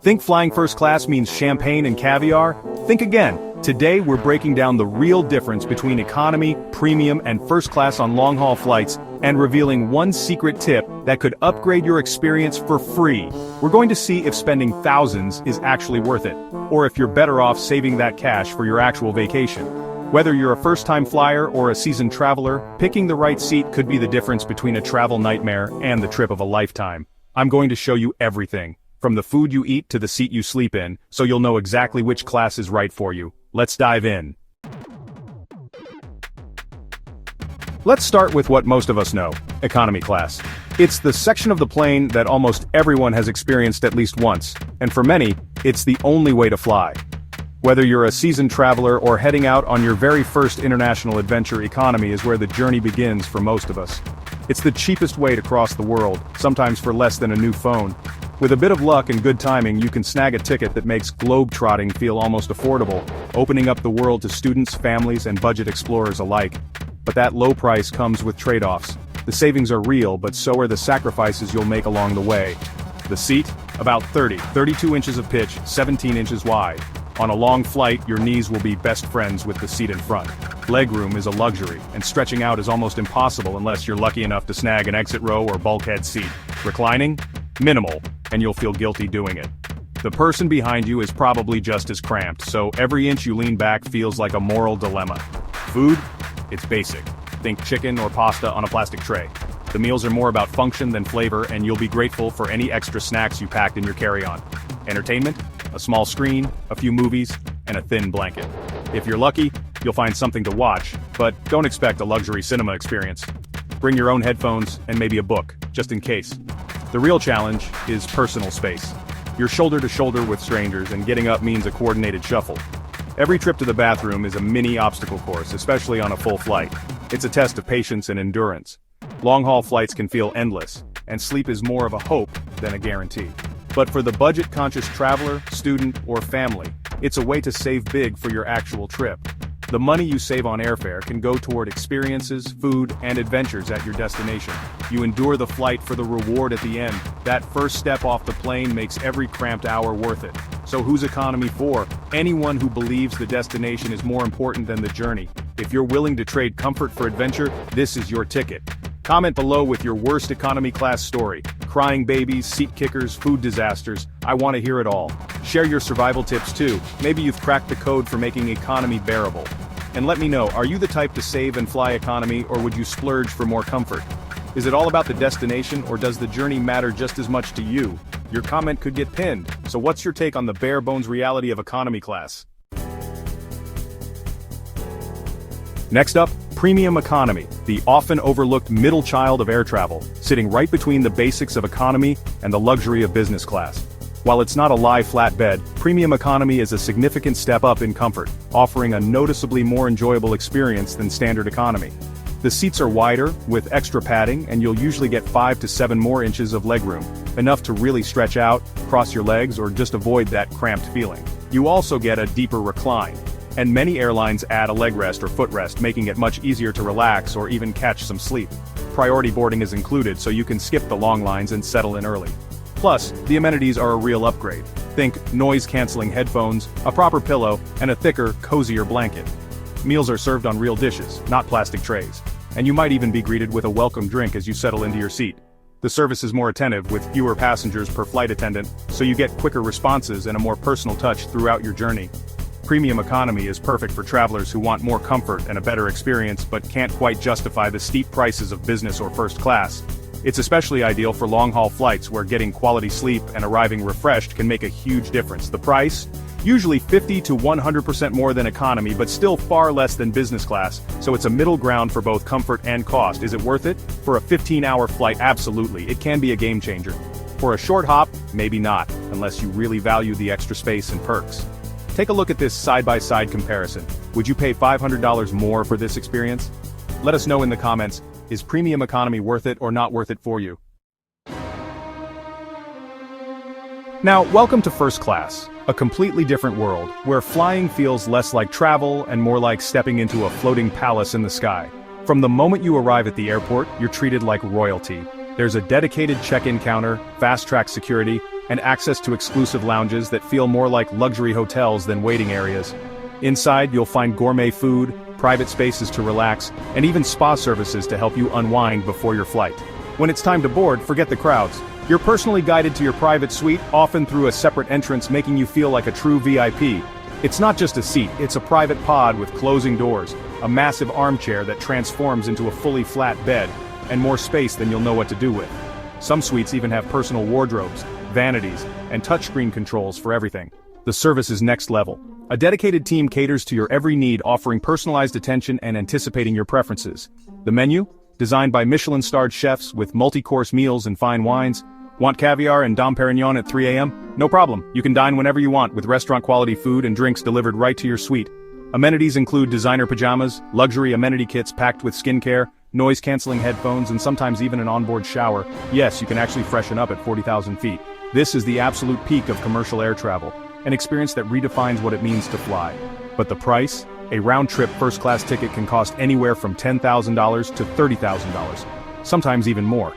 Think flying first class means champagne and caviar? Think again. Today we're breaking down the real difference between economy, premium, and first class on long-haul flights, and revealing one secret tip that could upgrade your experience for free. We're going to see if spending thousands is actually worth it, or if you're better off saving that cash for your actual vacation. Whether you're a first-time flyer or a seasoned traveler, picking the right seat could be the difference between a travel nightmare and the trip of a lifetime. I'm going to show you everything, from the food you eat to the seat you sleep in, so you'll know exactly which class is right for you. Let's dive in. Let's start with what most of us know, economy class. It's the section of the plane that almost everyone has experienced at least once, and for many, it's the only way to fly. Whether you're a seasoned traveler or heading out on your very first international adventure, economy is where the journey begins for most of us. It's the cheapest way to cross the world, sometimes for less than a new phone. With a bit of luck and good timing, you can snag a ticket that makes globe-trotting feel almost affordable, opening up the world to students, families, and budget explorers alike. But that low price comes with trade-offs. The savings are real, but so are the sacrifices you'll make along the way. The seat? About 32 inches of pitch, 17 inches wide. On a long flight, your knees will be best friends with the seat in front. Legroom is a luxury, and stretching out is almost impossible unless you're lucky enough to snag an exit row or bulkhead seat. Reclining? Minimal, and you'll feel guilty doing it. The person behind you is probably just as cramped, so every inch you lean back feels like a moral dilemma. Food? It's basic. Think chicken or pasta on a plastic tray. The meals are more about function than flavor, and you'll be grateful for any extra snacks you packed in your carry-on. Entertainment? A small screen, a few movies, and a thin blanket. If you're lucky, you'll find something to watch, but don't expect a luxury cinema experience. Bring your own headphones and maybe a book, just in case. The real challenge is personal space. You're shoulder to shoulder with strangers, and getting up means a coordinated shuffle. Every trip to the bathroom is a mini obstacle course, especially on a full flight. It's a test of patience and endurance. Long-haul flights can feel endless, and sleep is more of a hope than a guarantee. But for the budget-conscious traveler, student, or family, it's a way to save big for your actual trip. The money you save on airfare can go toward experiences, food, and adventures at your destination. You endure the flight for the reward at the end. That first step off the plane makes every cramped hour worth it. So who's economy for? Anyone who believes the destination is more important than the journey. If you're willing to trade comfort for adventure, this is your ticket. Comment below with your worst economy class story. Crying babies, seat kickers, food disasters. I want to hear it all. Share your survival tips too. Maybe you've cracked the code for making economy bearable. And let me know, are you the type to save and fly economy, or would you splurge for more comfort? Is it all about the destination, or does the journey matter just as much to you? Your comment could get pinned. So what's your take on the bare bones reality of economy class? Next up, premium economy, the often overlooked middle child of air travel, sitting right between the basics of economy and the luxury of business class. While it's not a lie flat bed, premium economy is a significant step up in comfort, offering a noticeably more enjoyable experience than standard economy. The seats are wider, with extra padding, and you'll usually get 5 to 7 more inches of legroom, enough to really stretch out, cross your legs, or just avoid that cramped feeling. You also get a deeper recline, and many airlines add a leg rest or footrest, making it much easier to relax or even catch some sleep. Priority boarding is included, so you can skip the long lines and settle in early. Plus, the amenities are a real upgrade. Think noise-canceling headphones, a proper pillow, and a thicker, cozier blanket. Meals are served on real dishes, not plastic trays. And you might even be greeted with a welcome drink as you settle into your seat. The service is more attentive, with fewer passengers per flight attendant, so you get quicker responses and a more personal touch throughout your journey. Premium economy is perfect for travelers who want more comfort and a better experience but can't quite justify the steep prices of business or first class. It's especially ideal for long-haul flights where getting quality sleep and arriving refreshed can make a huge difference. The price? Usually 50 to 100% more than economy, but still far less than business class, so it's a middle ground for both comfort and cost. Is it worth it? For a 15-hour flight, absolutely. It can be a game changer. For a short hop, maybe not, unless you really value the extra space and perks. Take a look at this side-by-side comparison. Would you pay $500 more for this experience? Let us know in the comments. Is premium economy worth it or not worth it for you? Now, welcome to first class, a completely different world, where flying feels less like travel and more like stepping into a floating palace in the sky. From the moment you arrive at the airport, you're treated like royalty. There's a dedicated check-in counter, fast-track security, and access to exclusive lounges that feel more like luxury hotels than waiting areas. Inside, you'll find gourmet food, private spaces to relax, and even spa services to help you unwind before your flight. When it's time to board, forget the crowds. You're personally guided to your private suite, often through a separate entrance, making you feel like a true VIP. It's not just a seat, it's a private pod with closing doors, a massive armchair that transforms into a fully flat bed, and more space than you'll know what to do with. Some suites even have personal wardrobes, vanities, and touchscreen controls for everything. The service is next level. A dedicated team caters to your every need, offering personalized attention and anticipating your preferences. The menu? Designed by Michelin-starred chefs with multi-course meals and fine wines. Want caviar and Dom Perignon at 3 a.m.? No problem, you can dine whenever you want with restaurant-quality food and drinks delivered right to your suite. Amenities include designer pajamas, luxury amenity kits packed with skincare, noise-canceling headphones, and sometimes even an onboard shower. Yes, you can actually freshen up at 40,000 feet. This is the absolute peak of commercial air travel, an experience that redefines what it means to fly. But the price? A round-trip first-class ticket can cost anywhere from $10,000 to $30,000, sometimes even more.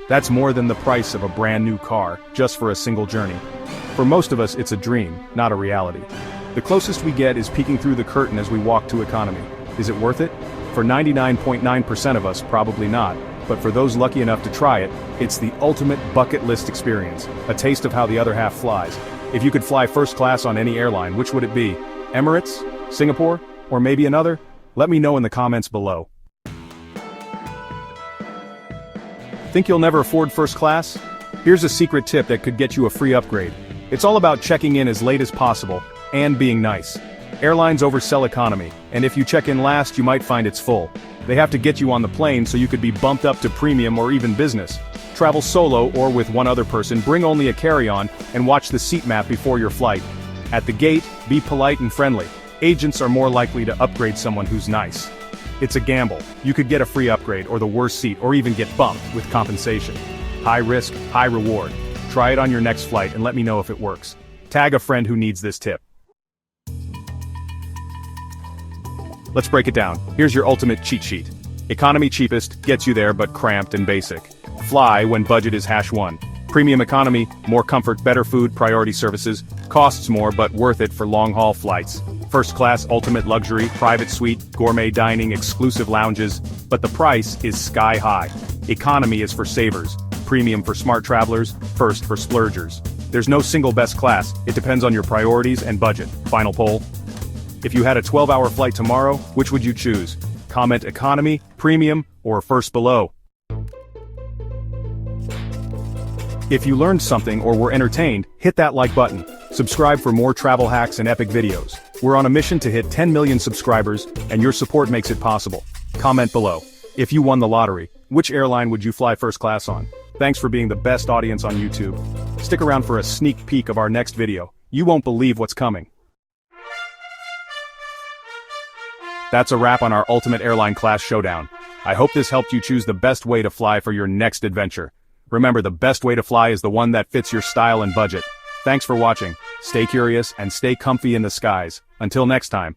That's more than the price of a brand new car, just for a single journey. For most of us, it's a dream, not a reality. The closest we get is peeking through the curtain as we walk to economy. Is it worth it? For 99.9% of us, probably not. But for those lucky enough to try it, it's the ultimate bucket list experience, a taste of how the other half flies. If you could fly first class on any airline, which would it be? Emirates? Singapore? Or maybe another? Let me know in the comments below. Think you'll never afford first class? Here's a secret tip that could get you a free upgrade. It's all about checking in as late as possible, and being nice. Airlines oversell economy, and if you check in last, you might find it's full. They have to get you on the plane so you could be bumped up to premium or even business. Travel solo or with one other person, bring only a carry-on, and watch the seat map before your flight. At the gate, be polite and friendly. Agents are more likely to upgrade someone who's nice. It's a gamble. You could get a free upgrade or the worst seat or even get bumped with compensation. High risk, high reward. Try it on your next flight and let me know if it works. Tag a friend who needs this tip. Let's break it down. Here's your ultimate cheat sheet. Economy cheapest, gets you there but cramped and basic. Fly when budget is #1. Premium economy, more comfort, better food, priority services, costs more but worth it for long-haul flights. First class, ultimate luxury, private suite, gourmet dining, exclusive lounges, but the price is sky high. Economy is for savers, premium for smart travelers, first for splurgers. There's no single best class, it depends on your priorities and budget. Final poll. If you had a 12-hour flight tomorrow, which would you choose? Comment economy, premium, or first below. If you learned something or were entertained, hit that like button. Subscribe for more travel hacks and epic videos. We're on a mission to hit 10 million subscribers, and your support makes it possible. Comment below. If you won the lottery, which airline would you fly first class on? Thanks for being the best audience on YouTube. Stick around for a sneak peek of our next video. You won't believe what's coming. That's a wrap on our Ultimate Airline Class Showdown. I hope this helped you choose the best way to fly for your next adventure. Remember, the best way to fly is the one that fits your style and budget. Thanks for watching. Stay curious and stay comfy in the skies. Until next time.